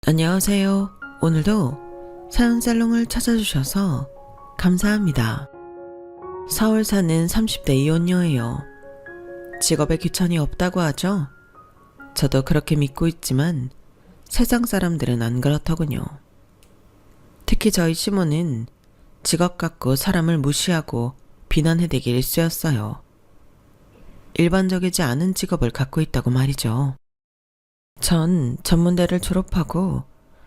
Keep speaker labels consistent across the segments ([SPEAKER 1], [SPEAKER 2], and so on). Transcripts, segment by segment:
[SPEAKER 1] 안녕하세요. 오늘도 사연살롱을 찾아주셔서 감사합니다. 서울 사는 30대 이혼녀예요. 직업에 귀천이 없다고 하죠? 저도 그렇게 믿고 있지만 세상 사람들은 안 그렇더군요. 특히 저희 시모는 직업 갖고 사람을 무시하고 비난해대기 일쑤였어요. 일반적이지 않은 직업을 갖고 있다고 말이죠. 전 전문대를 졸업하고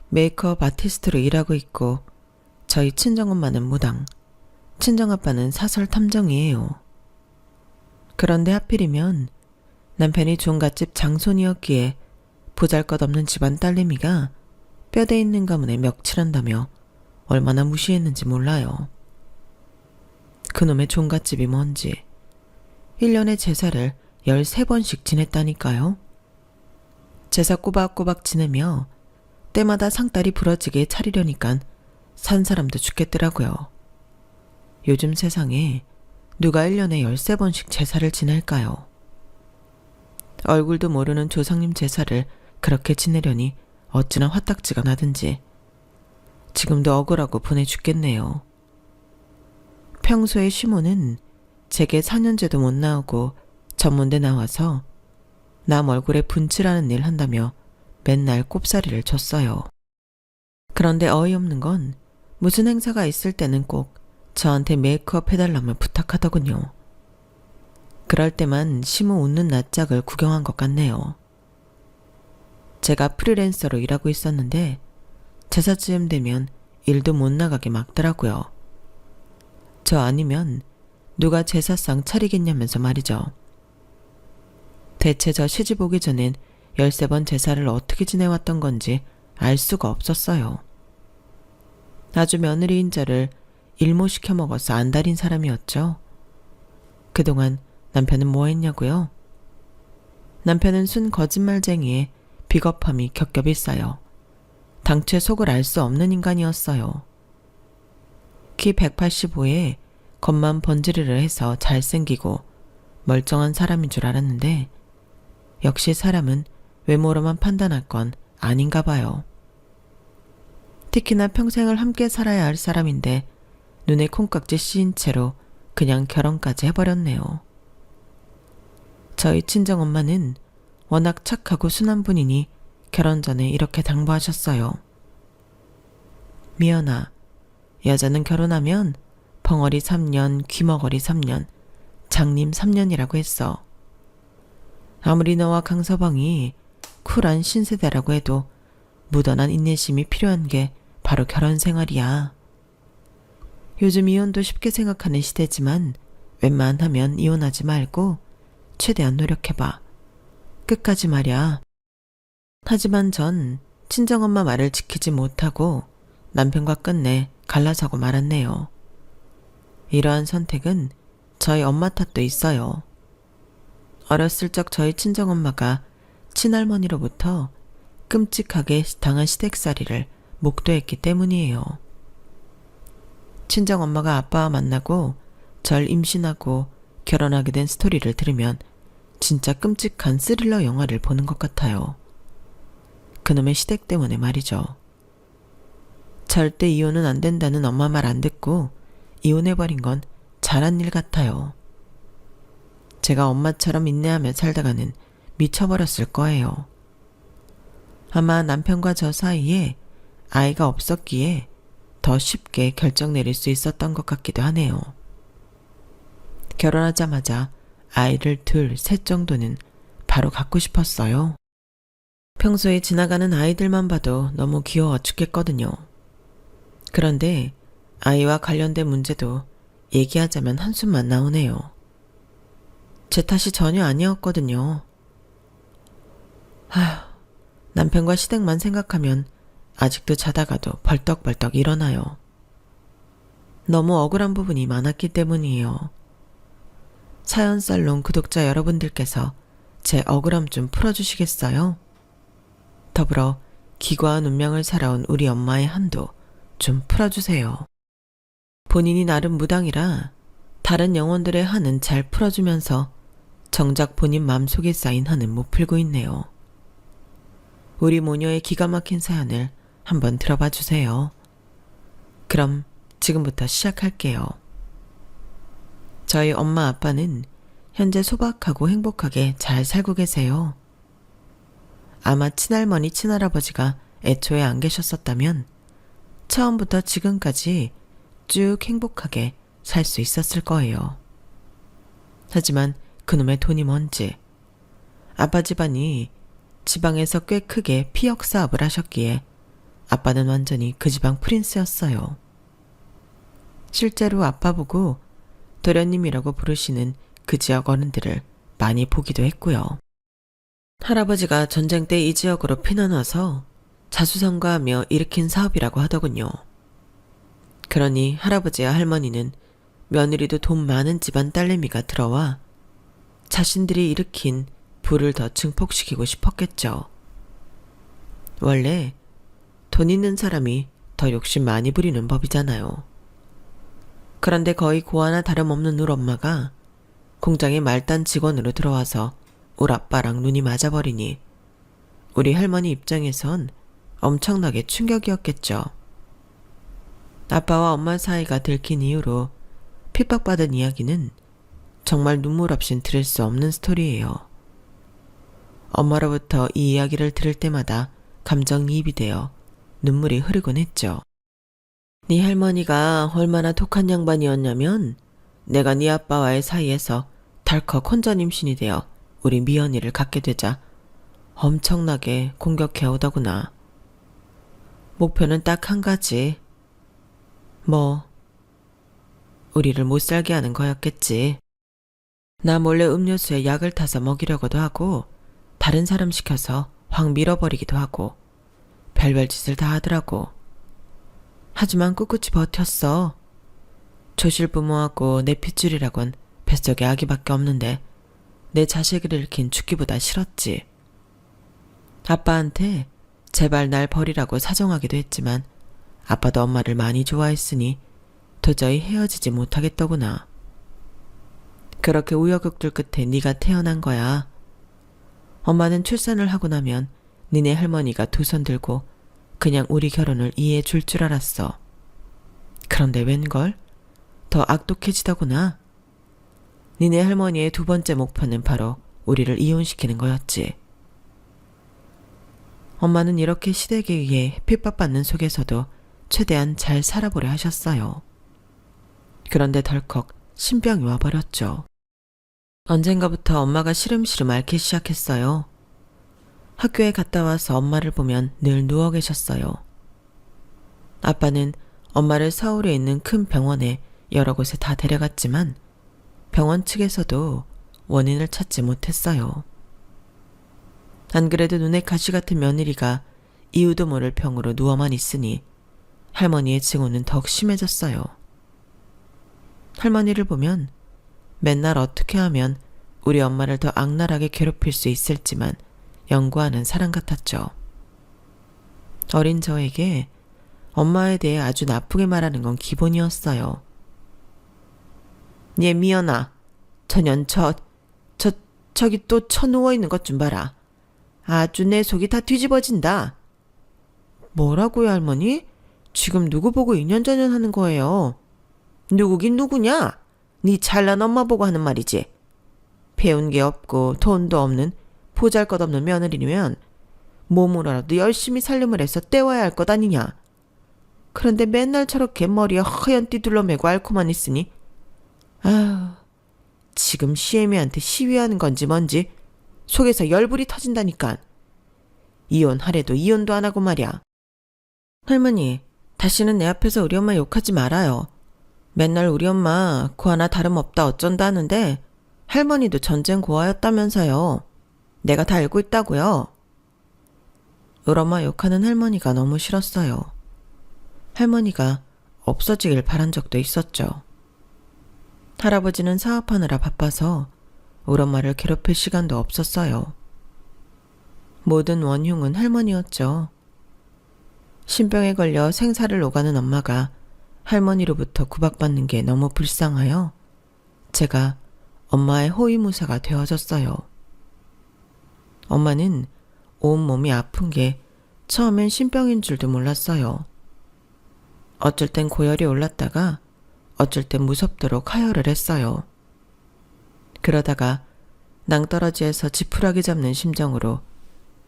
[SPEAKER 1] 메이크업 아티스트로 일하고 있고 저희 친정엄마는 무당, 친정아빠는 사설 탐정이에요. 그런데 하필이면 남편이 종갓집 장손이었기에 보잘것없는 집안 딸내미가 뼈대 있는 가문에 멱칠한다며 얼마나 무시했는지 몰라요. 그놈의 종갓집이 뭔지 1년에 제사를 13번씩 지냈다니까요. 제사 꼬박꼬박 지내며 때마다 상다리 부러지게 차리려니깐 산 사람도 죽겠더라고요. 요즘 세상에 누가 1년에 13번씩 제사를 지낼까요? 얼굴도 모르는 조상님 제사를 그렇게 지내려니 어찌나 화딱지가 나든지 지금도 억울하고 분해 죽겠네요. 평소에 시모는 제게 4년째도 못 나오고 전문대 나와서 남 얼굴에 분칠하는 일 한다며 맨날 꼽사리를 줬어요. 그런데 어이없는 건 무슨 행사가 있을 때는 꼭 저한테 메이크업 해달라며 부탁하더군요. 그럴 때만 시모 웃는 낯짝을 구경한 것 같네요. 제가 프리랜서로 일하고 있었는데 제사쯤 되면 일도 못 나가게 막더라고요. 저 아니면 누가 제사상 차리겠냐면서 말이죠. 대체 저 시집 오기 전엔 13번 제사를 어떻게 지내왔던 건지 알 수가 없었어요. 아주 며느리인 저를 일모시켜 먹어서 안달인 사람이었죠. 그동안 남편은 뭐 했냐고요? 남편은 순 거짓말쟁이에 비겁함이 겹겹이 쌓여 당최 속을 알 수 없는 인간이었어요. 키 185에 겉만 번지르르 해서 잘생기고 멀쩡한 사람인 줄 알았는데 역시 사람은 외모로만 판단할 건 아닌가 봐요. 특히나 평생을 함께 살아야 할 사람인데 눈에 콩깍지 씌인 채로 그냥 결혼까지 해버렸네요. 저희 친정엄마는 워낙 착하고 순한 분이니 결혼 전에 이렇게 당부하셨어요. 미연아, 여자는 결혼하면 벙어리 3년, 귀머거리 3년, 장님 3년이라고 했어. 아무리 너와 강서방이 쿨한 신세대라고 해도 무던한 인내심이 필요한 게 바로 결혼 생활이야. 요즘 이혼도 쉽게 생각하는 시대지만 웬만하면 이혼하지 말고 최대한 노력해봐. 끝까지 말야. 하지만 전 친정엄마 말을 지키지 못하고 남편과 끝내 갈라서고 말았네요. 이러한 선택은 저희 엄마 탓도 있어요. 어렸을 적 저희 친정엄마가 친할머니로부터 끔찍하게 당한 시댁살이를 목도했기 때문이에요. 친정엄마가 아빠와 만나고 절 임신하고 결혼하게 된 스토리를 들으면 진짜 끔찍한 스릴러 영화를 보는 것 같아요. 그놈의 시댁 때문에 말이죠. 절대 이혼은 안 된다는 엄마 말 안 듣고 이혼해버린 건 잘한 일 같아요. 제가 엄마처럼 인내하며 살다가는 미쳐버렸을 거예요. 아마 남편과 저 사이에 아이가 없었기에 더 쉽게 결정 내릴 수 있었던 것 같기도 하네요. 결혼하자마자 아이를 둘, 셋 정도는 바로 갖고 싶었어요. 평소에 지나가는 아이들만 봐도 너무 귀여워 죽겠거든요. 그런데 아이와 관련된 문제도 얘기하자면 한숨만 나오네요. 제 탓이 전혀 아니었거든요. 남편과 시댁만 생각하면 아직도 자다가도 벌떡벌떡 일어나요. 너무 억울한 부분이 많았기 때문이에요. 사연살롱 구독자 여러분들께서 제 억울함 좀 풀어주시겠어요? 더불어 기구한 운명을 살아온 우리 엄마의 한도 좀 풀어주세요. 본인이 나름 무당이라 다른 영혼들의 한은 잘 풀어주면서 정작 본인 마음속에 쌓인 한은 못 풀고 있네요. 우리 모녀의 기가 막힌 사연을 한번 들어봐 주세요. 그럼 지금부터 시작할게요. 저희 엄마 아빠는 현재 소박하고 행복하게 잘 살고 계세요. 아마 친할머니 친할아버지가 애초에 안 계셨었다면 처음부터 지금까지 쭉 행복하게 살 수 있었을 거예요. 하지만 그놈의 돈이 뭔지 아빠 집안이 지방에서 꽤 크게 피역 사업을 하셨기에 아빠는 완전히 그 지방 프린스였어요. 실제로 아빠 보고 도련님이라고 부르시는 그 지역 어른들을 많이 보기도 했고요. 할아버지가 전쟁 때 이 지역으로 피난와서 자수성가하며 일으킨 사업이라고 하더군요. 그러니 할아버지와 할머니는 며느리도 돈 많은 집안 딸내미가 들어와 자신들이 일으킨 부를 더 증폭시키고 싶었겠죠. 원래 돈 있는 사람이 더 욕심 많이 부리는 법이잖아요. 그런데 거의 고아나 다름없는 울 엄마가 공장에 말단 직원으로 들어와서 울 아빠랑 눈이 맞아버리니 우리 할머니 입장에선 엄청나게 충격이었겠죠. 아빠와 엄마 사이가 들킨 이후로 핍박받은 이야기는 정말 눈물 없인 들을 수 없는 스토리예요. 엄마로부터 이 이야기를 들을 때마다 감정이입이 되어 눈물이 흐르곤 했죠. 네 할머니가 얼마나 독한 양반이었냐면 내가 네 아빠와의 사이에서 덜컥 혼전 임신이 되어 우리 미연이를 갖게 되자 엄청나게 공격해 오더구나. 목표는 딱 한 가지. 우리를 못 살게 하는 거였겠지. 나 몰래 음료수에 약을 타서 먹이려고도 하고 다른 사람 시켜서 확 밀어버리기도 하고 별별 짓을 다 하더라고. 하지만 꿋꿋이 버텼어. 조실부모하고 내 핏줄이라곤 뱃속에 아기밖에 없는데 내 자식을 잃긴 죽기보다 싫었지. 아빠한테 제발 날 버리라고 사정하기도 했지만 아빠도 엄마를 많이 좋아했으니 도저히 헤어지지 못하겠더구나. 그렇게 우여곡절 끝에 네가 태어난 거야. 엄마는 출산을 하고 나면 니네 할머니가 두 손 들고 그냥 우리 결혼을 이해해 줄 줄 알았어. 그런데 웬걸? 더 악독해지더구나. 니네 할머니의 두 번째 목표는 바로 우리를 이혼시키는 거였지. 엄마는 이렇게 시댁에 의해 핍박받는 속에서도 최대한 잘 살아보려 하셨어요. 그런데 덜컥 신병이 와버렸죠. 언젠가부터 엄마가 시름시름 앓기 시작했어요. 학교에 갔다 와서 엄마를 보면 늘 누워 계셨어요. 아빠는 엄마를 서울에 있는 큰 병원에 여러 곳에 다 데려갔지만 병원 측에서도 원인을 찾지 못했어요. 안 그래도 눈에 가시 같은 며느리가 이유도 모를 병으로 누워만 있으니 할머니의 증오는 더욱 심해졌어요. 할머니를 보면 맨날 어떻게 하면 우리 엄마를 더 악랄하게 괴롭힐 수 있을지만 연구하는 사람 같았죠. 어린 저에게 엄마에 대해 아주 나쁘게 말하는 건 기본이었어요. 얘 미연아, 저년 저기 또 쳐누워있는 것 좀 봐라. 아주 내 속이 다 뒤집어진다. 뭐라고요, 할머니? 지금 누구 보고 이년저년 하는 거예요? 누구긴 누구냐? 네 잘난 엄마 보고 하는 말이지. 배운 게 없고 돈도 없는 보잘것없는 며느리면 몸으로라도 열심히 살림을 해서 때워야 할 것 아니냐. 그런데 맨날 저렇게 머리에 허연 띠둘러 매고 앓고만 있으니 아휴, 지금 시애미한테 시위하는 건지 뭔지 속에서 열불이 터진다니까. 이혼하래도 이혼도 안 하고 말이야. 할머니, 다시는 내 앞에서 우리 엄마 욕하지 말아요. 맨날 우리 엄마 고아나 다름없다 어쩐다 하는데 할머니도 전쟁 고아였다면서요. 내가 다 알고 있다고요. 울 엄마 욕하는 할머니가 너무 싫었어요. 할머니가 없어지길 바란 적도 있었죠. 할아버지는 사업하느라 바빠서 울 엄마를 괴롭힐 시간도 없었어요. 모든 원흉은 할머니였죠. 신병에 걸려 생사를 오가는 엄마가 할머니로부터 구박받는 게 너무 불쌍하여 제가 엄마의 호위무사가 되어졌어요. 엄마는 온몸이 아픈 게 처음엔 신병인 줄도 몰랐어요. 어쩔 땐 고열이 올랐다가 어쩔 땐 무섭도록 하혈을 했어요. 그러다가 낭떠러지에서 지푸라기 잡는 심정으로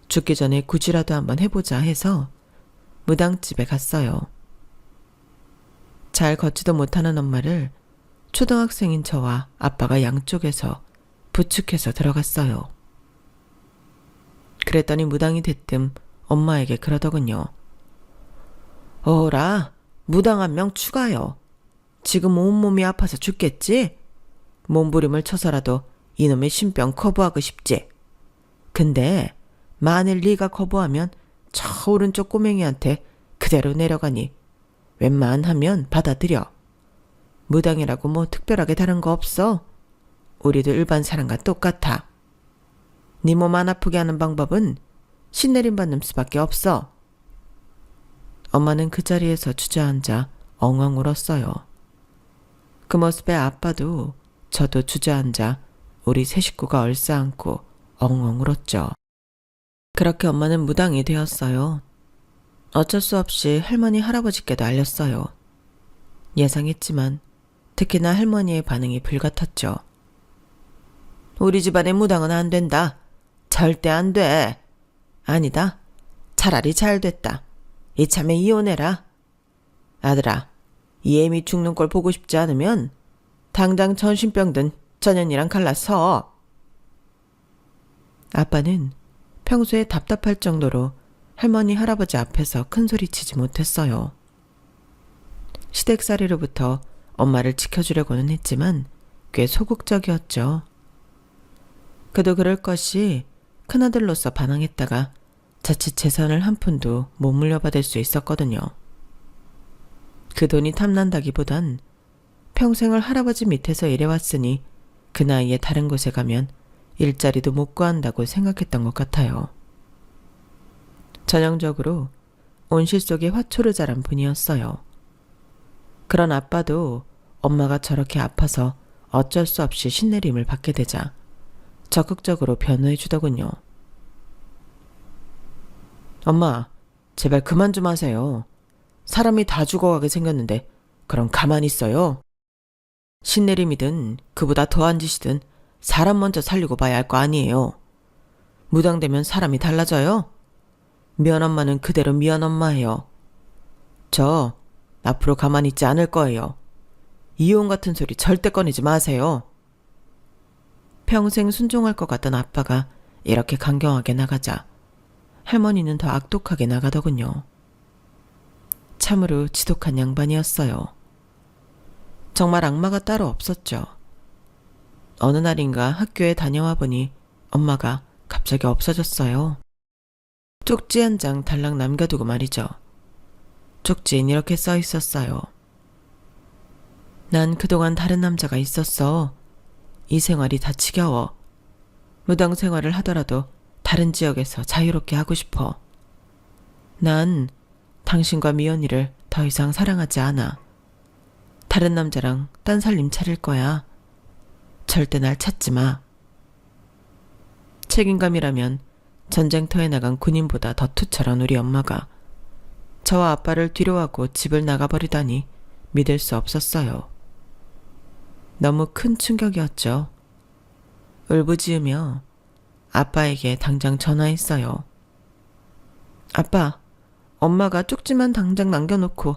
[SPEAKER 1] 죽기 전에 굳이라도 한번 해보자 해서 무당집에 갔어요. 잘 걷지도 못하는 엄마를 초등학생인 저와 아빠가 양쪽에서 부축해서 들어갔어요. 그랬더니 무당이 대뜸 엄마에게 그러더군요. 어라, 무당 한 명 추가요. 지금 온몸이 아파서 죽겠지? 몸부림을 쳐서라도 이놈의 신병 커버하고 싶지? 근데 만일 네가 커버하면 저 오른쪽 꼬맹이한테 그대로 내려가니 웬만하면 받아들여. 무당이라고 뭐 특별하게 다른 거 없어. 우리도 일반 사람과 똑같아. 네 몸 안 아프게 하는 방법은 신내림 받는 수밖에 없어. 엄마는 그 자리에서 주저앉아 엉엉 울었어요. 그 모습에 아빠도 저도 주저앉아 우리 세 식구가 얼싸안고 엉엉 울었죠. 그렇게 엄마는 무당이 되었어요. 어쩔 수 없이 할머니 할아버지께도 알렸어요. 예상했지만 특히나 할머니의 반응이 불같았죠. 우리 집안의 무당은 안 된다. 절대 안 돼. 아니다. 차라리 잘 됐다. 이참에 이혼해라. 아들아, 이 애미 죽는 꼴 보고 싶지 않으면 당장 전신병든 전현이랑 갈라서. 아빠는 평소에 답답할 정도로 할머니 할아버지 앞에서 큰 소리 치지 못했어요. 시댁살이로부터 엄마를 지켜주려고는 했지만 꽤 소극적이었죠. 그도 그럴 것이 큰아들로서 반항했다가 자칫 재산을 한 푼도 못 물려받을 수 있었거든요. 그 돈이 탐난다기보단 평생을 할아버지 밑에서 일해왔으니 그 나이에 다른 곳에 가면 일자리도 못 구한다고 생각했던 것 같아요. 전형적으로 온실 속의 화초를 자란 분이었어요. 그런 아빠도 엄마가 저렇게 아파서 어쩔 수 없이 신내림을 받게 되자 적극적으로 변호해 주더군요. 엄마, 제발 그만 좀 하세요. 사람이 다 죽어가게 생겼는데 그럼 가만히 있어요? 신내림이든 그보다 더한 짓이든 사람 먼저 살리고 봐야 할 거 아니에요. 무당되면 사람이 달라져요? 미연엄마는 그대로 미연엄마예요. 저 앞으로 가만히 있지 않을 거예요. 이혼 같은 소리 절대 꺼내지 마세요. 평생 순종할 것 같던 아빠가 이렇게 강경하게 나가자 할머니는 더 악독하게 나가더군요. 참으로 지독한 양반이었어요. 정말 악마가 따로 없었죠. 어느 날인가 학교에 다녀와 보니 엄마가 갑자기 없어졌어요. 쪽지 한 장 달랑 남겨두고 말이죠. 쪽지엔 이렇게 써 있었어요. 난 그동안 다른 남자가 있었어. 이 생활이 다 지겨워. 무당 생활을 하더라도 다른 지역에서 자유롭게 하고 싶어. 난 당신과 미연이를 더 이상 사랑하지 않아. 다른 남자랑 딴 살림 차릴 거야. 절대 날 찾지 마. 책임감이라면 전쟁터에 나간 군인보다 더 투철한 우리 엄마가 저와 아빠를 뒤로하고 집을 나가버리다니 믿을 수 없었어요. 너무 큰 충격이었죠. 울부짖으며 아빠에게 당장 전화했어요. 아빠, 엄마가 쪽지만 당장 남겨놓고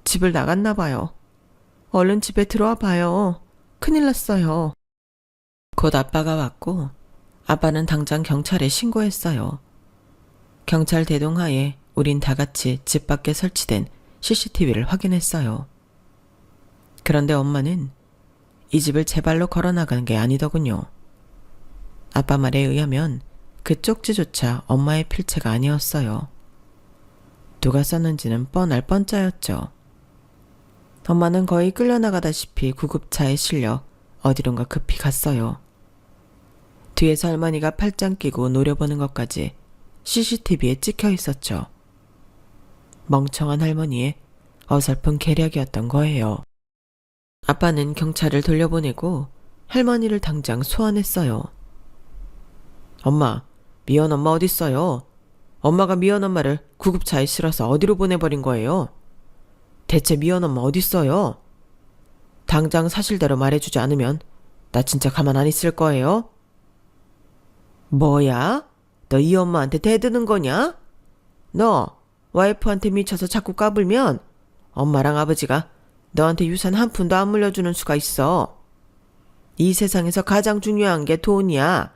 [SPEAKER 1] 집을 나갔나 봐요. 얼른 집에 들어와 봐요. 큰일 났어요. 곧 아빠가 왔고 아빠는 당장 경찰에 신고했어요. 경찰 대동하에 우린 다 같이 집 밖에 설치된 CCTV를 확인했어요. 그런데 엄마는 이 집을 제 발로 걸어나간 게 아니더군요. 아빠 말에 의하면 그 쪽지조차 엄마의 필체가 아니었어요. 누가 썼는지는 뻔할 뻔짜였죠. 엄마는 거의 끌려나가다시피 구급차에 실려 어디론가 급히 갔어요. 뒤에서 할머니가 팔짱 끼고 노려보는 것까지 CCTV에 찍혀 있었죠. 멍청한 할머니의 어설픈 계략이었던 거예요. 아빠는 경찰을 돌려보내고 할머니를 당장 소환했어요. 엄마, 미연 엄마 어딨어요? 엄마가 미연 엄마를 구급차에 실어서 어디로 보내버린 거예요? 대체 미연 엄마 어딨어요? 당장 사실대로 말해주지 않으면 나 진짜 가만 안 있을 거예요? 뭐야? 너 이 엄마한테 대드는 거냐? 너 와이프한테 미쳐서 자꾸 까불면 엄마랑 아버지가 너한테 유산 한 푼도 안 물려주는 수가 있어. 이 세상에서 가장 중요한 게 돈이야.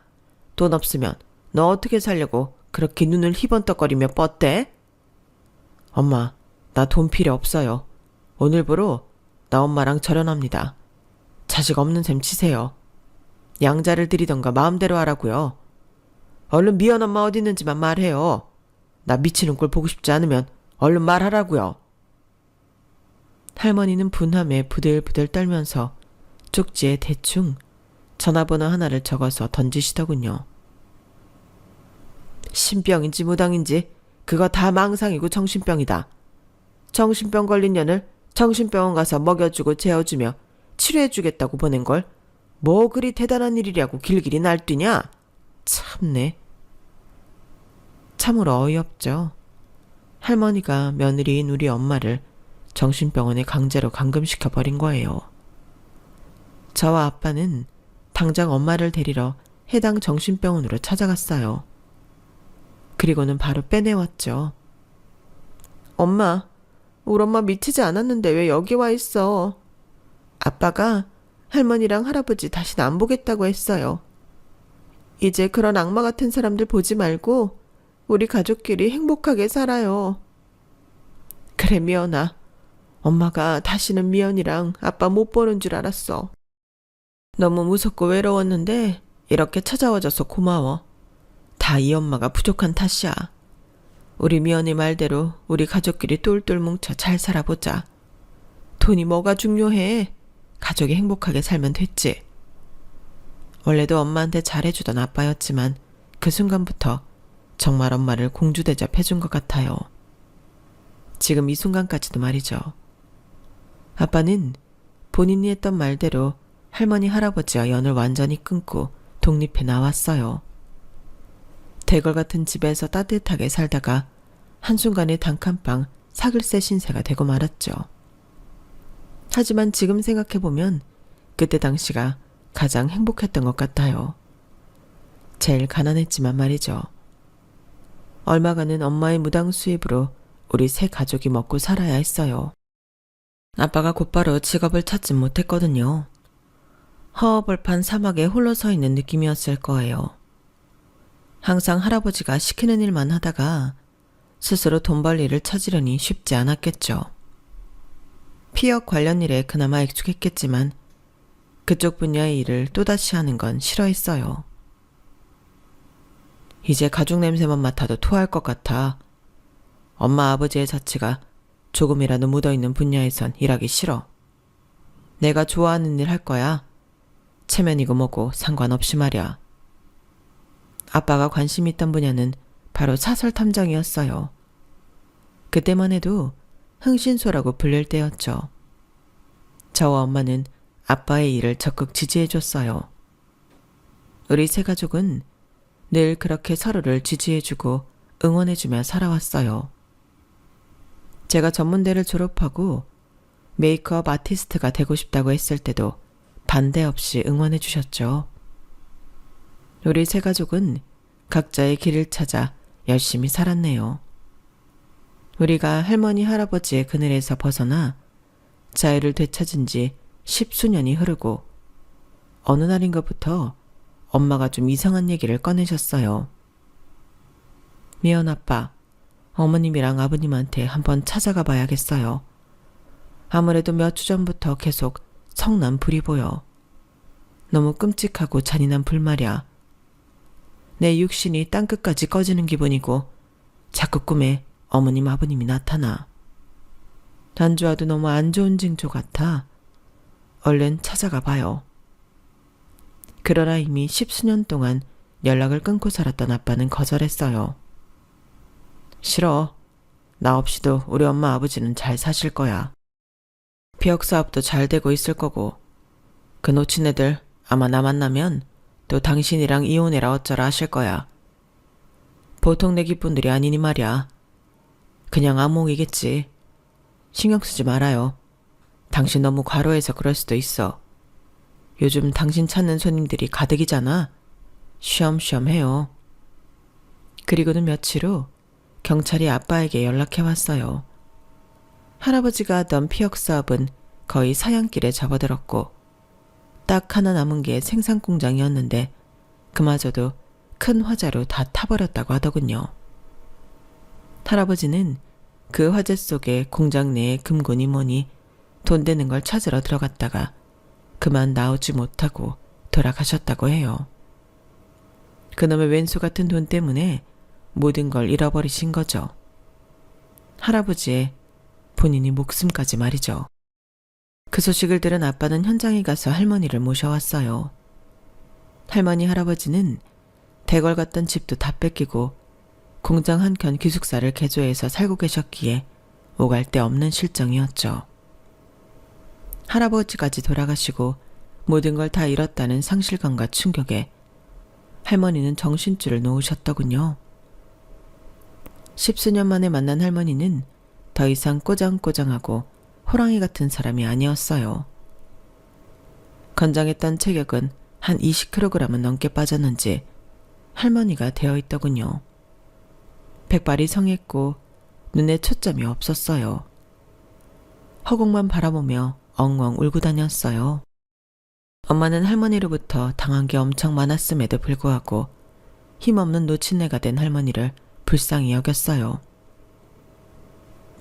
[SPEAKER 1] 돈 없으면 너 어떻게 살려고 그렇게 눈을 희번떡거리며 뻗대? 엄마, 나 돈 필요 없어요. 오늘부로 나 엄마랑 절연합니다. 자식 없는 셈 치세요. 양자를 드리던가 마음대로 하라고요. 얼른 미연 엄마 어디 있는지만 말해요. 나 미치는 꼴 보고 싶지 않으면 얼른 말하라고요. 할머니는 분함에 부들부들 떨면서 쪽지에 대충 전화번호 하나를 적어서 던지시더군요. 신병인지 무당인지 그거 다 망상이고 정신병이다. 정신병 걸린 년을 정신병원 가서 먹여주고 재워주며 치료해주겠다고 보낸 걸 뭐 그리 대단한 일이라고 길길이 날뛰냐? 참네. 참으로 어이없죠. 할머니가 며느리인 우리 엄마를 정신병원에 강제로 감금시켜버린 거예요. 저와 아빠는 당장 엄마를 데리러 해당 정신병원으로 찾아갔어요. 그리고는 바로 빼내왔죠. 엄마, 우리 엄마 미치지 않았는데 왜 여기 와 있어? 아빠가 할머니랑 할아버지 다시는 안 보겠다고 했어요. 이제 그런 악마 같은 사람들 보지 말고 우리 가족끼리 행복하게 살아요. 그래, 미연아. 엄마가 다시는 미연이랑 아빠 못 보는 줄 알았어. 너무 무섭고 외로웠는데 이렇게 찾아와줘서 고마워. 다 이 엄마가 부족한 탓이야. 우리 미연이 말대로 우리 가족끼리 똘똘 뭉쳐 잘 살아보자. 돈이 뭐가 중요해. 가족이 행복하게 살면 됐지. 원래도 엄마한테 잘해주던 아빠였지만 그 순간부터 정말 엄마를 공주 대접해준 것 같아요. 지금 이 순간까지도 말이죠. 아빠는 본인이 했던 말대로 할머니 할아버지와 연을 완전히 끊고 독립해 나왔어요. 대궐 같은 집에서 따뜻하게 살다가 한순간에 단칸방 사글세 신세가 되고 말았죠. 하지만 지금 생각해보면 그때 당시가 가장 행복했던 것 같아요. 제일 가난했지만 말이죠. 얼마간은 엄마의 무당 수입으로 우리 세 가족이 먹고 살아야 했어요. 아빠가 곧바로 직업을 찾진 못했거든요. 허허벌판 사막에 홀로 서 있는 느낌이었을 거예요. 항상 할아버지가 시키는 일만 하다가 스스로 돈 벌 일을 찾으려니 쉽지 않았겠죠. 피역 관련 일에 그나마 익숙했겠지만 그쪽 분야의 일을 또다시 하는 건 싫어했어요. 이제 가죽 냄새만 맡아도 토할 것 같아. 엄마 아버지의 자취가 조금이라도 묻어있는 분야에선 일하기 싫어. 내가 좋아하는 일 할 거야. 체면이고 뭐고 상관없이 말이야. 아빠가 관심 있던 분야는 바로 사설 탐정이었어요. 그때만 해도 흥신소라고 불릴 때였죠. 저와 엄마는 아빠의 일을 적극 지지해줬어요. 우리 세 가족은 늘 그렇게 서로를 지지해주고 응원해주며 살아왔어요. 제가 전문대를 졸업하고 메이크업 아티스트가 되고 싶다고 했을 때도 반대 없이 응원해주셨죠. 우리 세 가족은 각자의 길을 찾아 열심히 살았네요. 우리가 할머니 할아버지의 그늘에서 벗어나 자유를 되찾은 지 10수년이 흐르고 어느 날인가부터 엄마가 좀 이상한 얘기를 꺼내셨어요. 미연 아빠, 어머님이랑 아버님한테 한번 찾아가 봐야겠어요. 아무래도 몇 주 전부터 계속 성난 불이 보여. 너무 끔찍하고 잔인한 불말이야. 내 육신이 땅끝까지 꺼지는 기분이고 자꾸 꿈에 어머님 아버님이 나타나. 안 좋아도 너무 안 좋은 징조 같아. 얼른 찾아가 봐요. 그러나 이미 10수년 동안 연락을 끊고 살았던 아빠는 거절했어요. 싫어. 나 없이도 우리 엄마 아버지는 잘 사실 거야. 비역 사업도 잘 되고 있을 거고 그 놓친 애들 아마 나 만나면 또 당신이랑 이혼해라 어쩌라 하실 거야. 보통 내기 분들이 아니니 말이야. 그냥 암몽이겠지. 신경 쓰지 말아요. 당신 너무 과로해서 그럴 수도 있어. 요즘 당신 찾는 손님들이 가득이잖아. 쉬엄쉬엄 해요. 그리고는 며칠 후 경찰이 아빠에게 연락해 왔어요. 할아버지가 하던 피혁 사업은 거의 사양길에 접어들었고 딱 하나 남은 게 생산공장이었는데 그마저도 큰 화재로 다 타버렸다고 하더군요. 할아버지는 그 화재 속에 공장 내에 금고니 뭐니 돈 되는 걸 찾으러 들어갔다가 그만 나오지 못하고 돌아가셨다고 해요. 그놈의 왼수 같은 돈 때문에 모든 걸 잃어버리신 거죠. 할아버지의 본인이 목숨까지 말이죠. 그 소식을 들은 아빠는 현장에 가서 할머니를 모셔왔어요. 할머니 할아버지는 대궐 갔던 집도 다 뺏기고 공장 한켠 기숙사를 개조해서 살고 계셨기에 오갈 데 없는 실정이었죠. 할아버지까지 돌아가시고 모든 걸 다 잃었다는 상실감과 충격에 할머니는 정신줄을 놓으셨더군요. 십수년 만에 만난 할머니는 더 이상 꼬장꼬장하고 호랑이 같은 사람이 아니었어요. 건장했던 체격은 한 20kg은 넘게 빠졌는지 할머니가 되어 있더군요. 백발이 성했고 눈에 초점이 없었어요. 허공만 바라보며 엉엉 울고 다녔어요. 엄마는 할머니로부터 당한 게 엄청 많았음에도 불구하고 힘없는 노친네가 된 할머니를 불쌍히 여겼어요.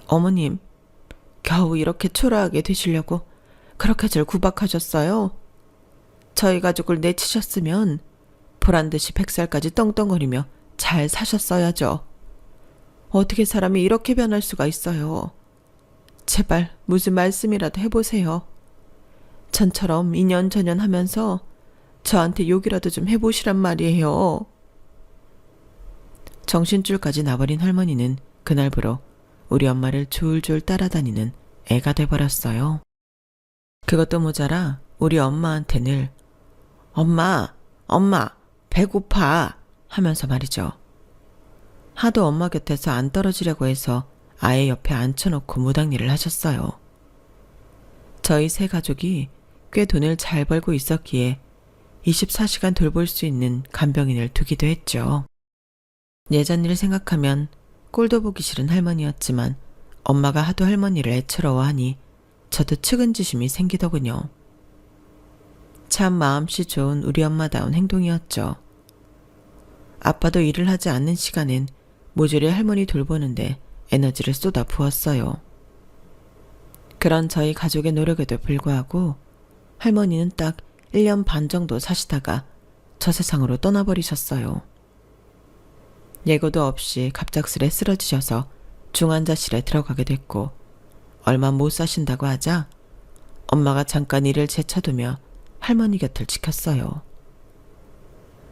[SPEAKER 1] 어머님, 겨우 이렇게 초라하게 되시려고 그렇게 절 구박하셨어요? 저희 가족을 내치셨으면 보란듯이 100살까지 떵떵거리며 잘 사셨어야죠. 어떻게 사람이 이렇게 변할 수가 있어요. 제발 무슨 말씀이라도 해보세요. 전처럼 인연전연 하면서 저한테 욕이라도 좀 해보시란 말이에요. 정신줄까지 나버린 할머니는 그날부로 우리 엄마를 줄줄 따라다니는 애가 돼버렸어요. 그것도 모자라 우리 엄마한테 늘 엄마, 배고파 하면서 말이죠. 하도 엄마 곁에서 안 떨어지려고 해서 아예 옆에 앉혀놓고 무당일을 하셨어요. 저희 세 가족이 꽤 돈을 잘 벌고 있었기에 24시간 돌볼 수 있는 간병인을 두기도 했죠. 예전 일 생각하면 꼴도 보기 싫은 할머니였지만 엄마가 하도 할머니를 애처로워하니 저도 측은지심이 생기더군요. 참 마음씨 좋은 우리 엄마다운 행동이었죠. 아빠도 일을 하지 않는 시간엔 모조리 할머니 돌보는데 에너지를 쏟아 부었어요. 그런 저희 가족의 노력에도 불구하고 할머니는 딱 1년 반 정도 사시다가 저 세상으로 떠나버리셨어요. 예고도 없이 갑작스레 쓰러지셔서 중환자실에 들어가게 됐고 얼마 못 사신다고 하자 엄마가 잠깐 일을 제쳐두며 할머니 곁을 지켰어요.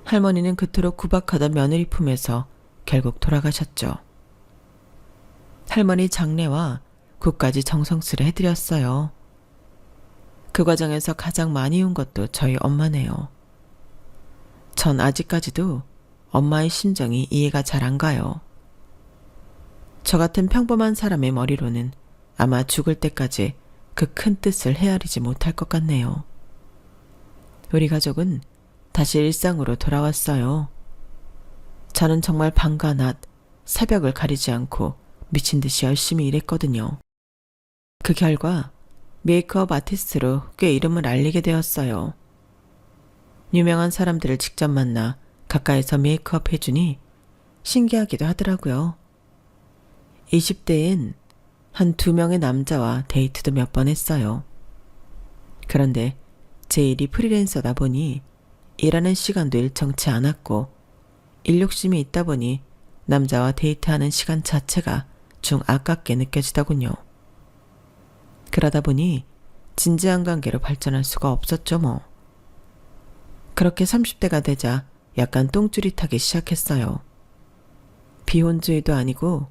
[SPEAKER 1] 할머니는 그토록 구박하던 며느리 품에서 결국 돌아가셨죠. 할머니 장례와 굿까지 정성스레 해드렸어요. 그 과정에서 가장 많이 운 것도 저희 엄마네요. 전 아직까지도 엄마의 심정이 이해가 잘 안 가요. 저 같은 평범한 사람의 머리로는 아마 죽을 때까지 그 큰 뜻을 헤아리지 못할 것 같네요. 우리 가족은 다시 일상으로 돌아왔어요. 저는 정말 밤과 낮, 새벽을 가리지 않고 미친 듯이 열심히 일했거든요. 그 결과 메이크업 아티스트로 꽤 이름을 알리게 되었어요. 유명한 사람들을 직접 만나 가까이서 메이크업 해주니 신기하기도 하더라고요. 20대엔 한 2명의 남자와 데이트도 몇 번 했어요. 그런데 제 일이 프리랜서다 보니 일하는 시간도 일정치 않았고 일 욕심이 있다 보니 남자와 데이트하는 시간 자체가 좀 아깝게 느껴지더군요. 그러다 보니 진지한 관계로 발전할 수가 없었죠 뭐. 그렇게 30대가 되자 약간 똥줄이 타기 시작했어요. 비혼주의도 아니고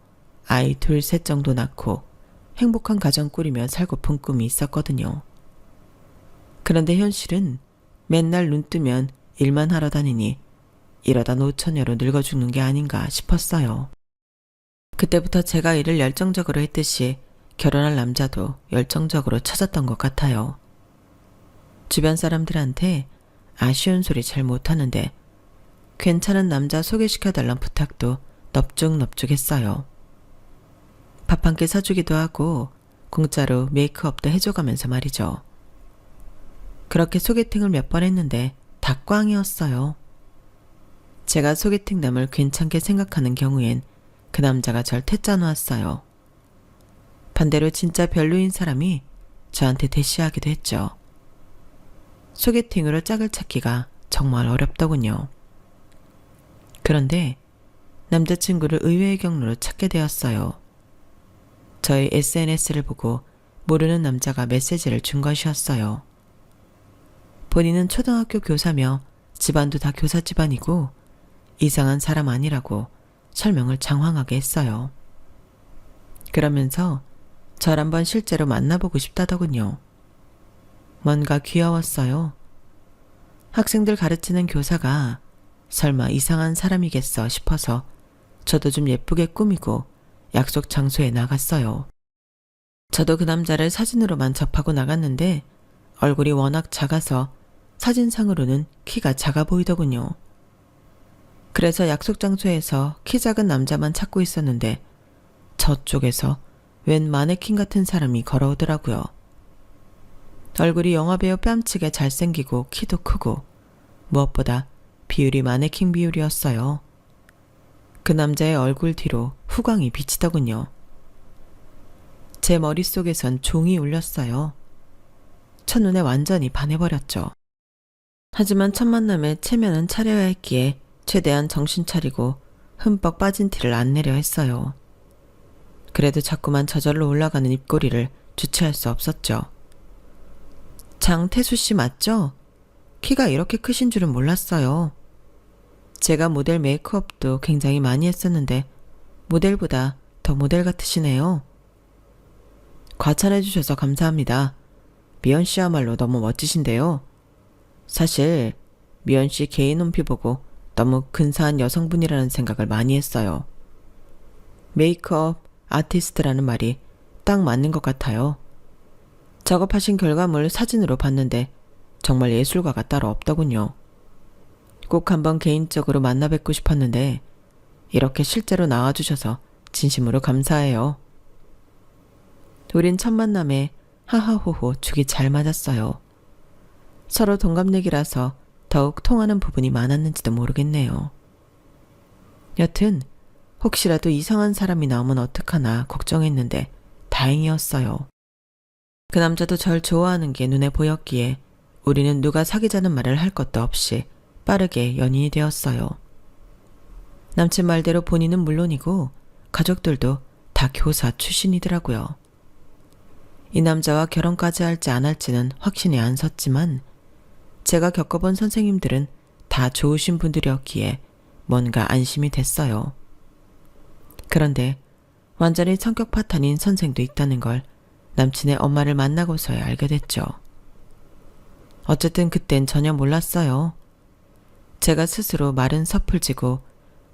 [SPEAKER 1] 아이 2, 3 정도 낳고 행복한 가정 꾸리며 살고픈 꿈이 있었거든요. 그런데 현실은 맨날 눈 뜨면 일만 하러 다니니 이러다 노처녀로 늙어 죽는 게 아닌가 싶었어요. 그때부터 제가 일을 열정적으로 했듯이 결혼할 남자도 열정적으로 찾았던 것 같아요. 주변 사람들한테 아쉬운 소리 잘 못하는데 괜찮은 남자 소개시켜달란 부탁도 넙죽넙죽했어요. 밥 한 끼 사주기도 하고 공짜로 메이크업도 해줘가면서 말이죠. 그렇게 소개팅을 몇 번 했는데 다 꽝이었어요. 제가 소개팅남을 괜찮게 생각하는 경우엔 그 남자가 절 퇴짜 놓았어요. 반대로 진짜 별로인 사람이 저한테 대시하기도 했죠. 소개팅으로 짝을 찾기가 정말 어렵더군요. 그런데 남자친구를 의외의 경로로 찾게 되었어요. 저의 SNS를 보고 모르는 남자가 메시지를 준 것이었어요. 본인은 초등학교 교사며 집안도 다 교사 집안이고 이상한 사람 아니라고 설명을 장황하게 했어요. 그러면서 절 한번 실제로 만나보고 싶다더군요. 뭔가 귀여웠어요. 학생들 가르치는 교사가 설마 이상한 사람이겠어 싶어서 저도 좀 예쁘게 꾸미고 약속 장소에 나갔어요. 저도 그 남자를 사진으로만 접하고 나갔는데 얼굴이 워낙 작아서 사진상으로는 키가 작아 보이더군요. 그래서 약속 장소에서 키 작은 남자만 찾고 있었는데 저쪽에서 웬 마네킹 같은 사람이 걸어오더라고요. 얼굴이 영화배우 뺨치게 잘생기고 키도 크고 무엇보다 비율이 마네킹 비율이었어요. 그 남자의 얼굴 뒤로 후광이 비치더군요. 제 머릿속에선 종이 울렸어요. 첫눈에 완전히 반해버렸죠. 하지만 첫 만남에 체면은 차려야 했기에 최대한 정신 차리고 흠뻑 빠진 티를 안 내려 했어요. 그래도 자꾸만 저절로 올라가는 입꼬리를 주체할 수 없었죠. 장태수 씨 맞죠? 키가 이렇게 크신 줄은 몰랐어요. 제가 모델 메이크업도 굉장히 많이 했었는데 모델보다 더 모델 같으시네요. 과찬해 주셔서 감사합니다. 미연 씨야말로 너무 멋지신데요. 사실 미연 씨 개인 홈피 보고 너무 근사한 여성분이라는 생각을 많이 했어요. 메이크업 아티스트라는 말이 딱 맞는 것 같아요. 작업하신 결과물 사진으로 봤는데 정말 예술가가 따로 없더군요. 꼭 한번 개인적으로 만나 뵙고 싶었는데 이렇게 실제로 나와주셔서 진심으로 감사해요. 우린 첫 만남에 하하호호 죽이 잘 맞았어요. 서로 동갑내기라서 더욱 통하는 부분이 많았는지도 모르겠네요. 여튼 혹시라도 이상한 사람이 나오면 어떡하나 걱정했는데 다행이었어요. 그 남자도 절 좋아하는 게 눈에 보였기에 우리는 누가 사귀자는 말을 할 것도 없이 빠르게 연인이 되었어요. 남친 말대로 본인은 물론이고 가족들도 다 교사 출신이더라고요. 이 남자와 결혼까지 할지 안 할지는 확신이 안 섰지만 제가 겪어본 선생님들은 다 좋으신 분들이었기에 뭔가 안심이 됐어요. 그런데 완전히 성격 파탄인 선생도 있다는 걸 남친의 엄마를 만나고서야 알게 됐죠. 어쨌든 그땐 전혀 몰랐어요. 제가 스스로 말은 섣불지고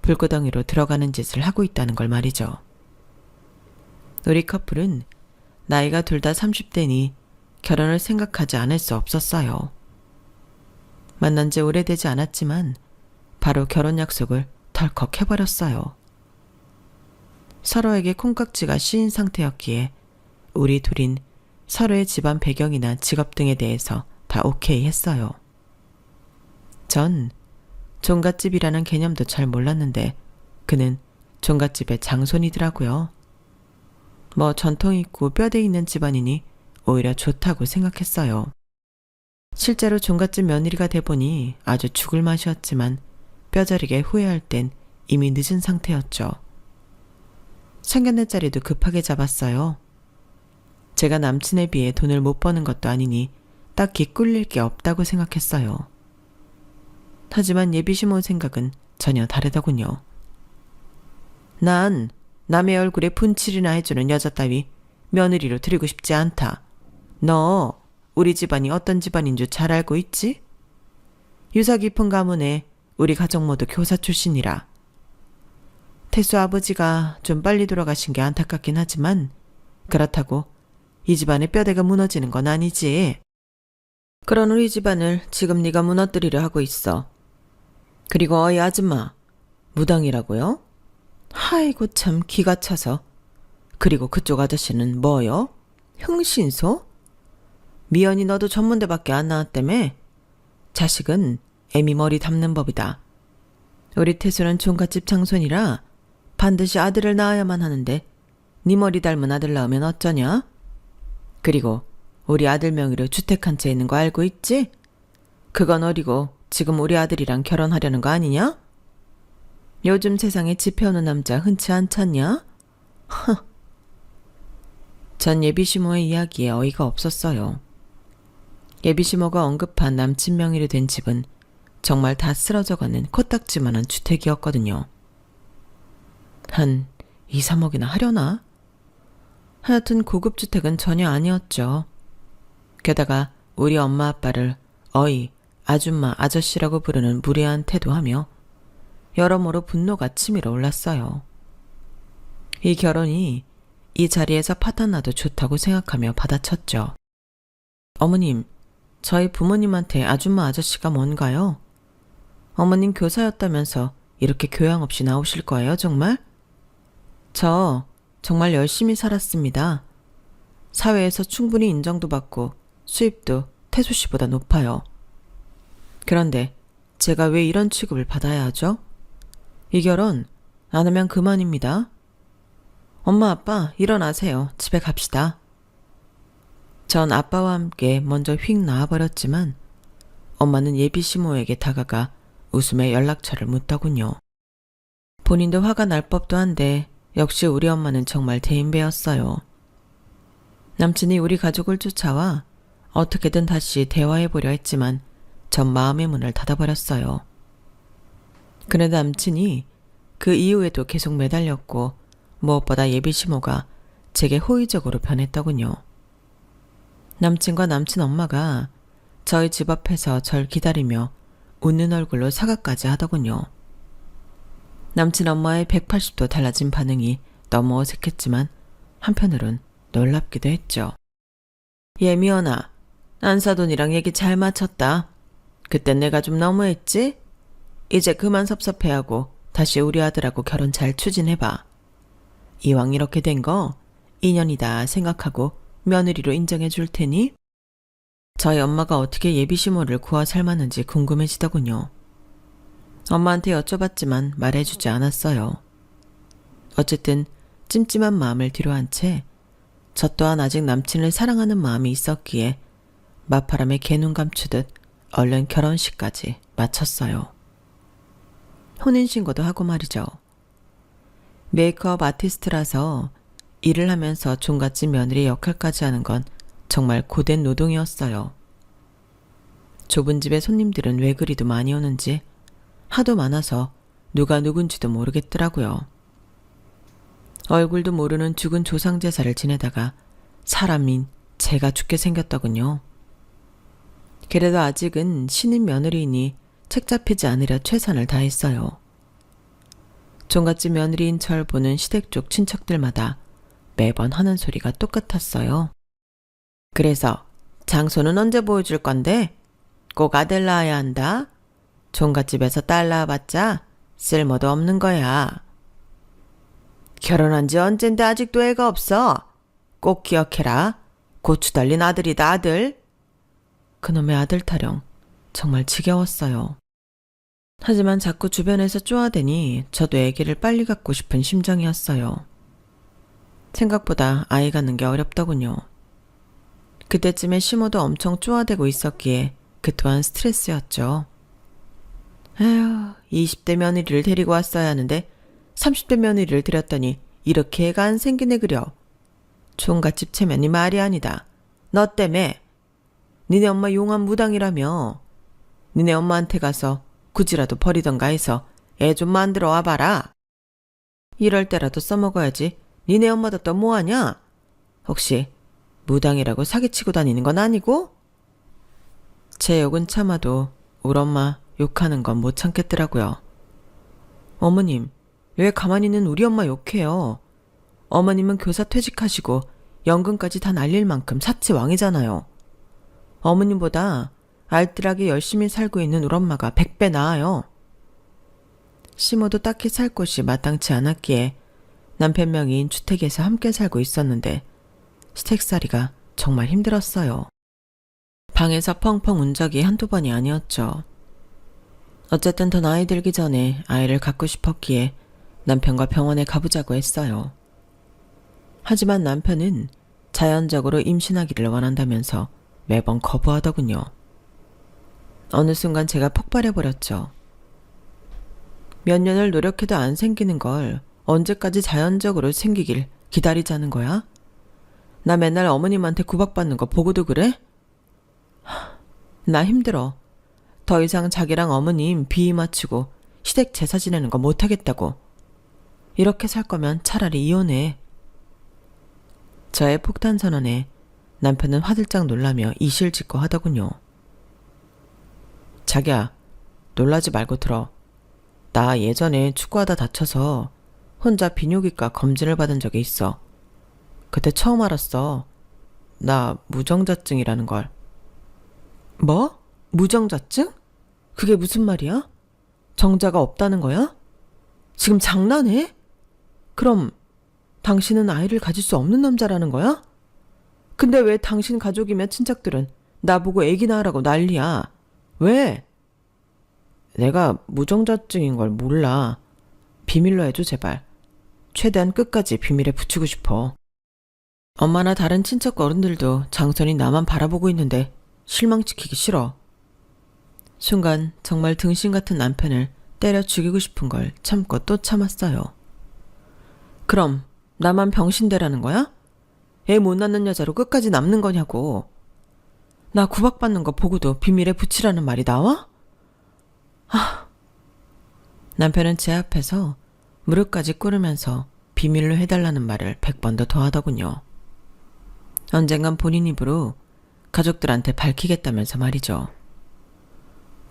[SPEAKER 1] 불구덩이로 들어가는 짓을 하고 있다는 걸 말이죠. 우리 커플은 나이가 둘 다 30대니 결혼을 생각하지 않을 수 없었어요. 만난 지 오래되지 않았지만 바로 결혼 약속을 덜컥 해버렸어요. 서로에게 콩깍지가 씌인 상태였기에 우리 둘인 서로의 집안 배경이나 직업 등에 대해서 다 오케이 했어요. 전 종갓집이라는 개념도 잘 몰랐는데 그는 종갓집의 장손이더라고요. 뭐 전통 있고 뼈대 있는 집안이니 오히려 좋다고 생각했어요. 실제로 종갓집 며느리가 돼보니 아주 죽을 맛이었지만 뼈저리게 후회할 땐 이미 늦은 상태였죠. 상견례 자리도 급하게 잡았어요. 제가 남친에 비해 돈을 못 버는 것도 아니니 딱히 꿀릴 게 없다고 생각했어요. 하지만 예비시 모은 생각은 전혀 다르더군요. 난 남의 얼굴에 분칠이나 해주는 여자 따위 며느리로 들이고 싶지 않다. 너 우리 집안이 어떤 집안인 줄 잘 알고 있지? 유서 깊은 가문에 우리 가족 모두 교사 출신이라. 태수 아버지가 좀 빨리 돌아가신 게 안타깝긴 하지만 그렇다고 이 집안의 뼈대가 무너지는 건 아니지. 그런 우리 집안을 지금 네가 무너뜨리려 하고 있어. 그리고 어이 아줌마, 무당이라고요? 아이고 참 기가 차서. 그리고 그쪽 아저씨는 뭐요? 흥신소? 미연이 너도 전문대밖에 안 나왔다며? 자식은 애미 머리 담는 법이다. 우리 태수는 종갓집 장손이라 반드시 아들을 낳아야만 하는데 네 머리 닮은 아들 낳으면 어쩌냐? 그리고 우리 아들 명의로 주택 한 채 있는 거 알고 있지? 그건 어리고 지금 우리 아들이랑 결혼하려는 거 아니냐? 요즘 세상에 집 해오는 남자 흔치 않잖냐? 전 예비시모의 이야기에 어이가 없었어요. 예비시모가 언급한 남친 명의로 된 집은 정말 다 쓰러져가는 코딱지만한 주택이었거든요. 한 2, 3억이나 하려나? 하여튼 고급 주택은 전혀 아니었죠. 게다가 우리 엄마 아빠를 어이, 아줌마, 아저씨라고 부르는 무례한 태도하며 여러모로 분노가 치밀어 올랐어요. 이 결혼이 이 자리에서 파탄나도 좋다고 생각하며 받아쳤죠. 어머님, 저희 부모님한테 아줌마 아저씨가 뭔가요? 어머님 교사였다면서 이렇게 교양 없이 나오실 거예요, 정말? 저 정말 열심히 살았습니다. 사회에서 충분히 인정도 받고 수입도 태수 씨보다 높아요. 그런데 제가 왜 이런 취급을 받아야 하죠? 이 결혼 안 하면 그만입니다. 엄마 아빠 일어나세요. 집에 갑시다. 전 아빠와 함께 먼저 휙 나와버렸지만 엄마는 예비시모에게 다가가 웃음에 연락처를 묻더군요. 본인도 화가 날 법도 한데 역시 우리 엄마는 정말 대인배였어요. 남친이 우리 가족을 쫓아와 어떻게든 다시 대화해보려 했지만 전 마음의 문을 닫아버렸어요. 그런데 남친이 그 이후에도 계속 매달렸고 무엇보다 예비시모가 제게 호의적으로 변했더군요. 남친과 남친 엄마가 저희 집 앞에서 절 기다리며 웃는 얼굴로 사과까지 하더군요. 남친 엄마의 180도 달라진 반응이 너무 어색했지만 한편으론 놀랍기도 했죠. 예미연아, 안사돈이랑 얘기 잘 맞췄다. 그땐 내가 좀 너무했지? 이제 그만 섭섭해하고 다시 우리 아들하고 결혼 잘 추진해봐. 이왕 이렇게 된 거 인연이다 생각하고 며느리로 인정해 줄 테니? 저희 엄마가 어떻게 예비시모를 구워 삶았는지 궁금해지더군요. 엄마한테 여쭤봤지만 말해주지 않았어요. 어쨌든 찜찜한 마음을 뒤로한 채 저 또한 아직 남친을 사랑하는 마음이 있었기에 맞바람에 개눈 감추듯 얼른 결혼식까지 마쳤어요. 혼인신고도 하고 말이죠. 메이크업 아티스트라서 일을 하면서 종갓집 며느리 역할까지 하는 건 정말 고된 노동이었어요. 좁은 집에 손님들은 왜 그리도 많이 오는지 하도 많아서 누가 누군지도 모르겠더라고요. 얼굴도 모르는 죽은 조상 제사를 지내다가 사람인 제가 죽게 생겼더군요. 그래도 아직은 신인 며느리이니 책 잡히지 않으려 최선을 다했어요. 종갓집 며느리인 절 보는 시댁 쪽 친척들마다 매번 하는 소리가 똑같았어요. 그래서 장소는 언제 보여줄 건데? 꼭 아들 낳아야 한다. 종갓집에서 딸 낳아봤자 쓸모도 없는 거야. 결혼한 지 언젠데 아직도 애가 없어. 꼭 기억해라. 고추 달린 아들이다 아들. 그놈의 아들 타령 정말 지겨웠어요. 하지만 자꾸 주변에서 쪼아대니 저도 아기를 빨리 갖고 싶은 심정이었어요. 생각보다 아이 갖는 게 어렵더군요. 그때쯤에 시모도 엄청 쪼아대고 있었기에 그 또한 스트레스였죠. 에휴, 20대 며느리를 데리고 왔어야 하는데 30대 며느리를 들였더니 이렇게 애가 안 생기네 그려. 총갓집 체면이 말이 아니다. 너 때문에. 니네 엄마 용한 무당이라며. 니네 엄마한테 가서 굳이라도 버리던가 해서 애 좀 만들어 와봐라. 이럴 때라도 써먹어야지. 니네 엄마도 또 뭐하냐? 혹시 무당이라고 사기치고 다니는 건 아니고? 제 욕은 참아도 울 엄마 욕하는 건 못 참겠더라고요. 어머님, 왜 가만히 있는 우리 엄마 욕해요? 어머님은 교사 퇴직하시고 연금까지 다 날릴 만큼 사치왕이잖아요. 어머님보다 알뜰하게 열심히 살고 있는 우리 엄마가 100배 나아요. 시모도 딱히 살 곳이 마땅치 않았기에 남편 명의인 주택에서 함께 살고 있었는데 시댁살이가 정말 힘들었어요. 방에서 펑펑 운 적이 한두 번이 아니었죠. 어쨌든 더 나이 들기 전에 아이를 갖고 싶었기에 남편과 병원에 가보자고 했어요. 하지만 남편은 자연적으로 임신하기를 원한다면서 매번 거부하더군요. 어느 순간 제가 폭발해버렸죠. 몇 년을 노력해도 안 생기는 걸 언제까지 자연적으로 생기길 기다리자는 거야? 나 맨날 어머님한테 구박받는 거 보고도 그래? 나 힘들어. 더 이상 자기랑 어머님 비위 맞추고 시댁 제사 지내는 거 못하겠다고. 이렇게 살 거면 차라리 이혼해. 저의 폭탄 선언에 남편은 화들짝 놀라며 이실직고 하더군요. 자기야, 놀라지 말고 들어. 나 예전에 축구하다 다쳐서 혼자 비뇨기과 검진을 받은 적이 있어. 그때 처음 알았어. 나 무정자증이라는 걸. 뭐? 무정자증? 그게 무슨 말이야? 정자가 없다는 거야? 지금 장난해? 그럼 당신은 아이를 가질 수 없는 남자라는 거야? 근데 왜 당신 가족이며 친척들은 나보고 애기 낳으라고 난리야? 왜? 내가 무정자증인 걸 몰라. 비밀로 해줘 제발. 최대한 끝까지 비밀에 붙이고 싶어. 엄마나 다른 친척 어른들도 장선이 나만 바라보고 있는데 실망시키기 싫어. 순간 정말 등신 같은 남편을 때려 죽이고 싶은 걸 참고 또 참았어요. 그럼 나만 병신대라는 거야? 애 못 낳는 여자로 끝까지 남는 거냐고. 나 구박받는 거 보고도 비밀에 붙이라는 말이 나와? 남편은 제 앞에서 무릎까지 꿇으면서 비밀로 해달라는 말을 100번도 더 하더군요. 언젠간 본인 입으로 가족들한테 밝히겠다면서 말이죠.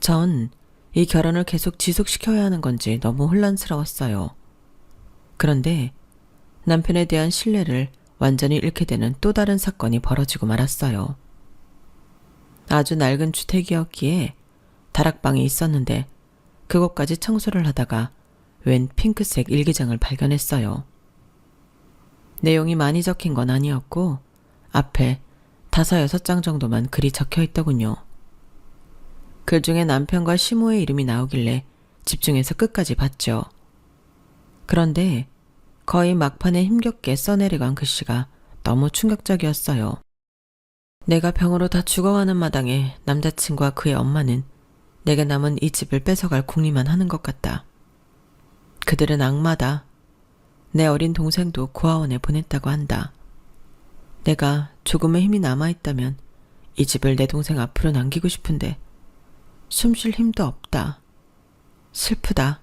[SPEAKER 1] 전 이 결혼을 계속 지속시켜야 하는 건지 너무 혼란스러웠어요. 그런데 남편에 대한 신뢰를 완전히 잃게 되는 또 다른 사건이 벌어지고 말았어요. 아주 낡은 주택이었기에 다락방이 있었는데 그곳까지 청소를 하다가 웬 핑크색 일기장을 발견했어요. 내용이 많이 적힌 건 아니었고 앞에 5, 6장 정도만 글이 적혀 있더군요. 글 중에 남편과 시모의 이름이 나오길래 집중해서 끝까지 봤죠. 그런데 거의 막판에 힘겹게 써내려간 글씨가 너무 충격적이었어요. 내가 병으로 다 죽어가는 마당에 남자친구와 그의 엄마는 내게 남은 이 집을 뺏어갈 궁리만 하는 것 같다. 그들은 악마다. 내 어린 동생도 고아원에 보냈다고 한다. 내가 조금의 힘이 남아있다면 이 집을 내 동생 앞으로 남기고 싶은데 숨 쉴 힘도 없다. 슬프다.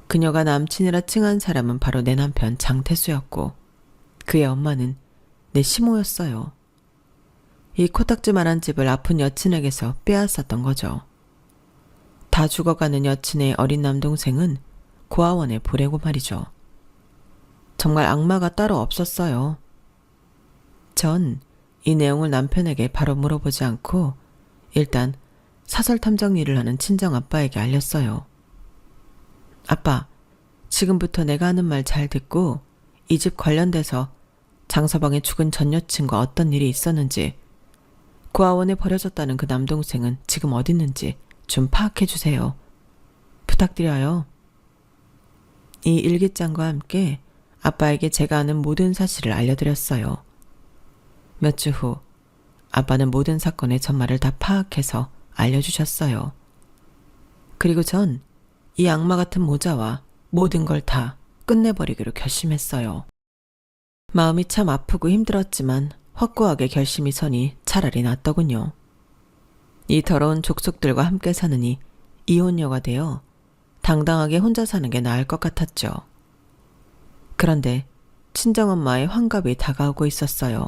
[SPEAKER 1] 그녀가 남친이라 칭한 사람은 바로 내 남편 장태수였고 그의 엄마는 내 시모였어요. 이 코딱지만한 집을 아픈 여친에게서 빼앗았던 거죠. 다 죽어가는 여친의 어린 남동생은 고아원에 보내고 말이죠. 정말 악마가 따로 없었어요. 전 이 내용을 남편에게 바로 물어보지 않고 일단 사설 탐정 일을 하는 친정 아빠에게 알렸어요. 아빠, 지금부터 내가 하는 말 잘 듣고 이 집 관련돼서 장서방의 죽은 전 여친과 어떤 일이 있었는지, 고아원에 버려졌다는 그 남동생은 지금 어디 있는지 좀 파악해 주세요. 부탁드려요. 이 일기장과 함께 아빠에게 제가 아는 모든 사실을 알려드렸어요. 몇 주 후 아빠는 모든 사건의 전말을 다 파악해서 알려주셨어요. 그리고 전 이 악마 같은 모자와 모든 걸 다 끝내버리기로 결심했어요. 마음이 참 아프고 힘들었지만 확고하게 결심이 서니 차라리 낫더군요. 이 더러운 족속들과 함께 사느니 이혼녀가 되어 당당하게 혼자 사는 게 나을 것 같았죠. 그런데 친정엄마의 환갑이 다가오고 있었어요.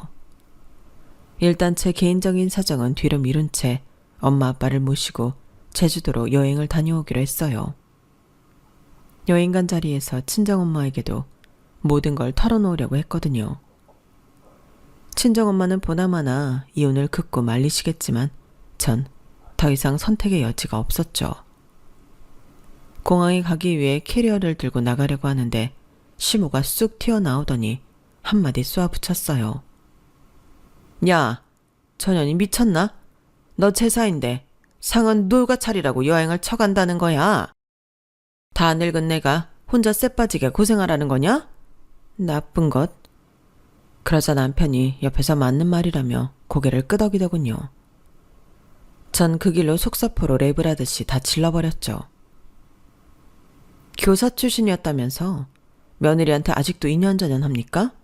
[SPEAKER 1] 일단 제 개인적인 사정은 뒤로 미룬 채 엄마 아빠를 모시고 제주도로 여행을 다녀오기로 했어요. 여행 간 자리에서 친정엄마에게도 모든 걸 털어놓으려고 했거든요. 친정엄마는 보나마나 이혼을 긋고 말리시겠지만 전 더 이상 선택의 여지가 없었죠. 공항에 가기 위해 캐리어를 들고 나가려고 하는데 시모가 쑥 튀어나오더니 한마디 쏘아붙였어요. 야, 전현이 미쳤나? 너 제사인데 상은 누가 차리라고 여행을 쳐간다는 거야? 다 늙은 내가 혼자 쎄빠지게 고생하라는 거냐? 나쁜 것. 그러자 남편이 옆에서 맞는 말이라며 고개를 끄덕이더군요. 전 그 길로 속사포로 랩을 하듯이 다 질러버렸죠. 교사 출신이었다면서 며느리한테 아직도 인연전연합니까?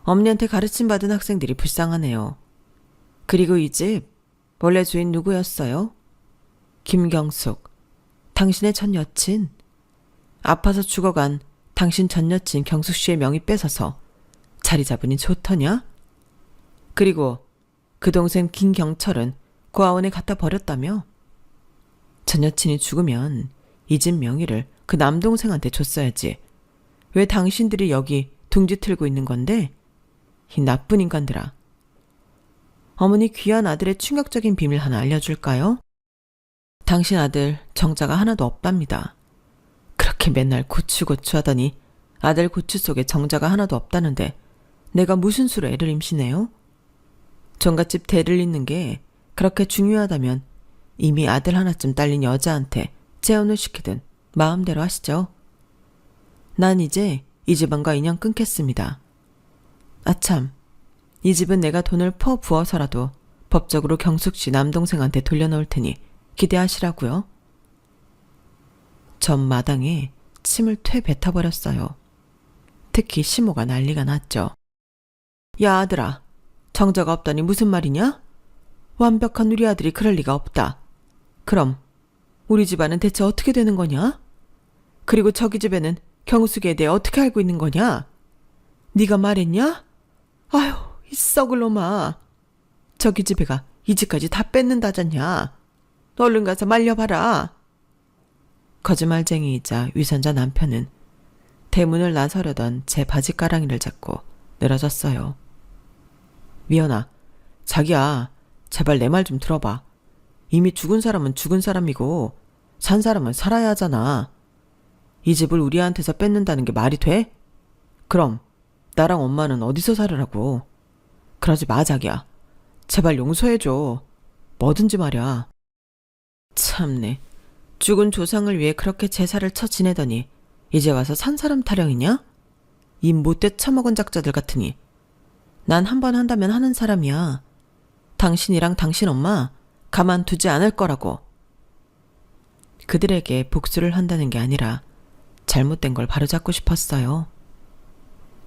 [SPEAKER 1] 엄니한테 가르침받은 학생들이 불쌍하네요. 그리고 이 집 원래 주인 누구였어요? 김경숙, 당신의 전 여친. 아파서 죽어간 당신 전 여친 경숙 씨의 명의 뺏어서 자리 잡으니 좋더냐? 그리고 그 동생 김경철은 고아원에 갖다 버렸다며? 전 여친이 죽으면 이 집 명의를 그 남동생한테 줬어야지. 왜 당신들이 여기 둥지 틀고 있는 건데? 이 나쁜 인간들아. 어머니 귀한 아들의 충격적인 비밀 하나 알려줄까요? 당신 아들 정자가 하나도 없답니다. 그렇게 맨날 고추고추 하더니 아들 고추 속에 정자가 하나도 없다는데 내가 무슨 수로 애를 임신해요? 종갓집 대를 잇는 게 그렇게 중요하다면 이미 아들 하나쯤 딸린 여자한테 재혼을 시키든 마음대로 하시죠. 난 이제 이 집안과 인연 끊겠습니다. 아참, 이 집은 내가 돈을 퍼 부어서라도 법적으로 경숙 씨 남동생한테 돌려놓을 테니 기대하시라고요. 전 마당에 침을 퇴 뱉어버렸어요. 특히 시모가 난리가 났죠. 야 아들아, 정자가 없다니 무슨 말이냐? 완벽한 우리 아들이 그럴 리가 없다. 그럼 우리 집안은 대체 어떻게 되는 거냐? 그리고 저기 집에는 경숙이에 대해 어떻게 알고 있는 거냐? 네가 말했냐? 아휴, 이 썩을 놈아. 저기 집애가 이 집까지 다 뺏는다잖냐. 얼른 가서 말려봐라. 거짓말쟁이이자 위선자 남편은 대문을 나서려던 제 바지가랑이를 잡고 늘어졌어요. 미연아, 자기야, 제발 내 말 좀 들어봐. 이미 죽은 사람은 죽은 사람이고 산 사람은 살아야 하잖아. 이 집을 우리한테서 뺏는다는 게 말이 돼? 그럼 나랑 엄마는 어디서 살으라고. 그러지 마 자기야. 제발 용서해줘. 뭐든지 말이야. 참네. 죽은 조상을 위해 그렇게 제사를 쳐 지내더니 이제 와서 산 사람 타령이냐? 이 못돼 처먹은 작자들 같으니. 난 한 번 한다면 하는 사람이야. 당신이랑 당신 엄마 가만두지 않을 거라고. 그들에게 복수를 한다는 게 아니라 잘못된 걸 바로잡고 싶었어요.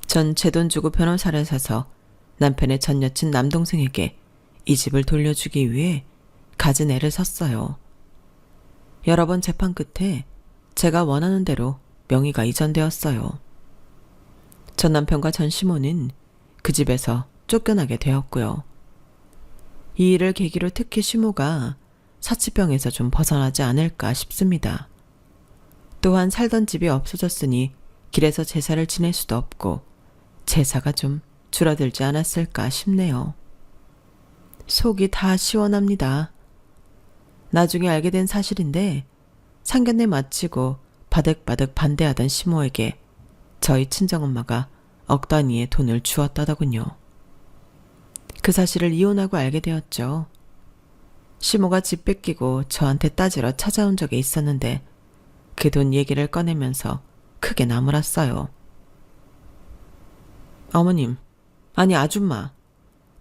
[SPEAKER 1] 전 제 돈 주고 변호사를 사서 남편의 전 여친 남동생에게 이 집을 돌려주기 위해 갖은 애를 썼어요. 여러 번 재판 끝에 제가 원하는 대로 명의가 이전되었어요. 전 남편과 전 시모는 그 집에서 쫓겨나게 되었고요. 이 일을 계기로 특히 시모가 사치병에서 좀 벗어나지 않을까 싶습니다. 또한 살던 집이 없어졌으니 길에서 제사를 지낼 수도 없고 제사가 좀 줄어들지 않았을까 싶네요. 속이 다 시원합니다. 나중에 알게 된 사실인데 상견례 마치고 바득바득 반대하던 시모에게 저희 친정엄마가 억 단위의 돈을 주었다더군요. 그 사실을 이혼하고 알게 되었죠. 시모가 집 뺏기고 저한테 따지러 찾아온 적이 있었는데 그 돈 얘기를 꺼내면서 크게 나무랐어요. 어머님, 아니 아줌마,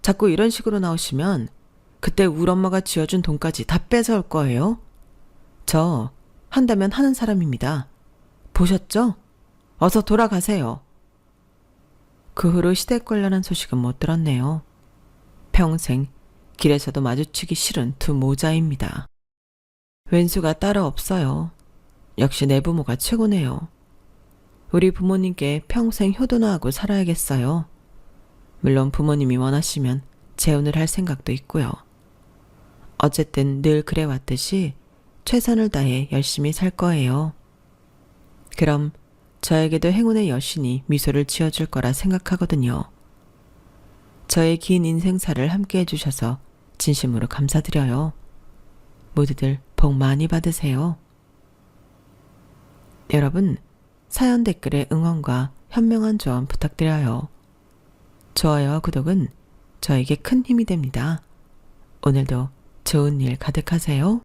[SPEAKER 1] 자꾸 이런 식으로 나오시면 그때 우리 엄마가 쥐어준 돈까지 다 뺏어올 거예요. 저 한다면 하는 사람입니다. 보셨죠? 어서 돌아가세요. 그 후로 시댁 관련한 소식은 못 들었네요. 평생 길에서도 마주치기 싫은 두 모자입니다. 왼수가 따로 없어요. 역시 내 부모가 최고네요. 우리 부모님께 평생 효도나하고 살아야겠어요. 물론 부모님이 원하시면 재혼을 할 생각도 있고요. 어쨌든 늘 그래왔듯이 최선을 다해 열심히 살 거예요. 그럼 저에게도 행운의 여신이 미소를 지어줄 거라 생각하거든요. 저의 긴 인생사를 함께 해주셔서 진심으로 감사드려요. 모두들 복 많이 받으세요. 여러분, 사연 댓글에 응원과 현명한 조언 부탁드려요. 좋아요와 구독은 저에게 큰 힘이 됩니다. 오늘도 좋은 일 가득하세요.